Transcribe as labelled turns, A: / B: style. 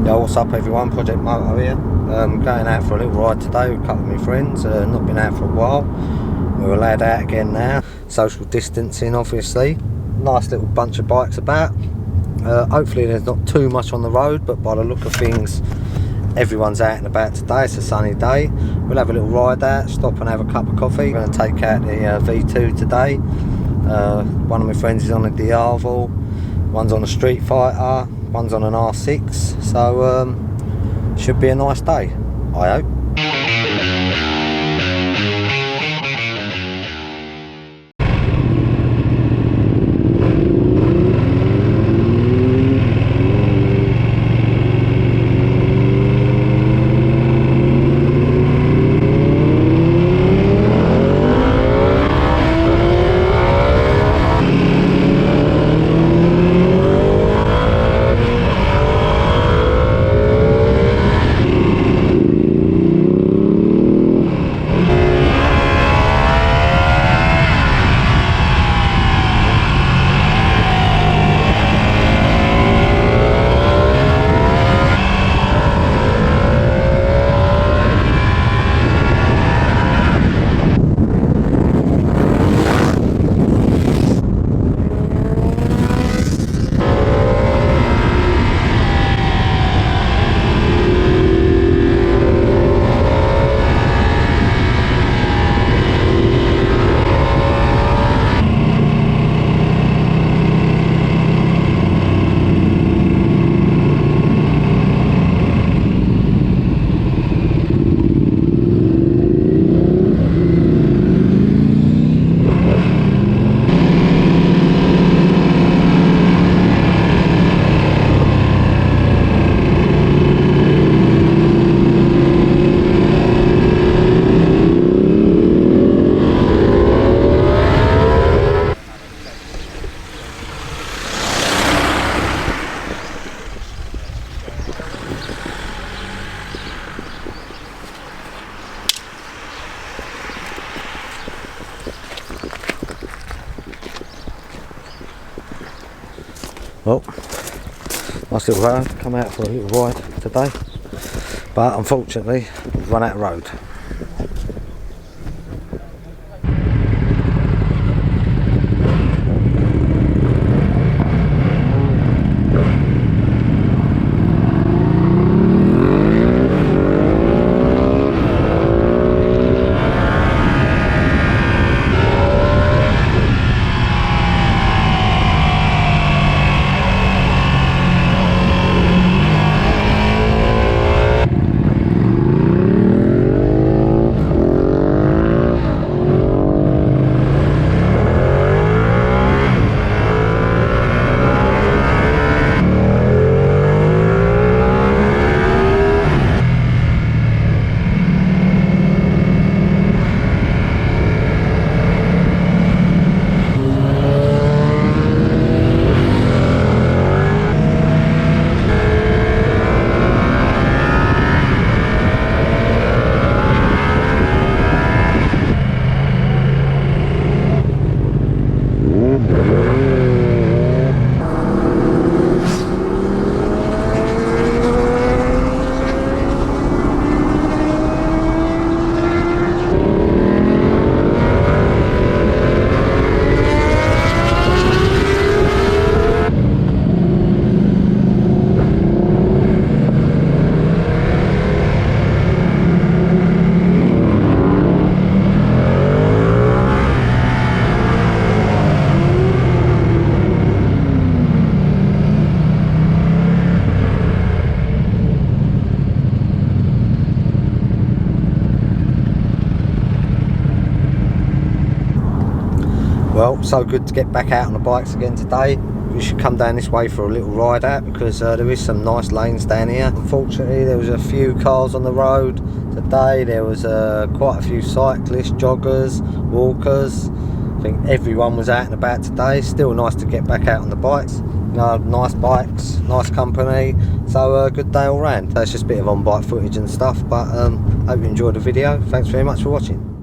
A: Yo, what's up everyone, Project Moto here. Going out for a little ride today with a couple of my friends. Not been out for a while. We're allowed out again now. Social distancing obviously. Nice little bunch of bikes about. Hopefully there's not too much on the road, but by the look of things everyone's out and about today. It's a sunny day. We'll have a little ride out, stop and have a cup of coffee. We're going to take out the V2 today. One of my friends is on a Diavel, one's on a Streetfighter, one's on an R6, so should be a nice day, I hope. Well, nice little road, come out for a little ride today, but unfortunately we've run out of road. Well, so good to get back out on the bikes again today. We should come down this way for a little ride out because there is some nice lanes down here. Unfortunately there was a few cars on the road today. There was quite a few cyclists, joggers, walkers. I think everyone was out and about today. Still nice to get back out on the bikes. You know, nice bikes, nice company, so good day all round. That's just a bit of on bike footage and stuff, but hope you enjoyed the video. Thanks very much for watching.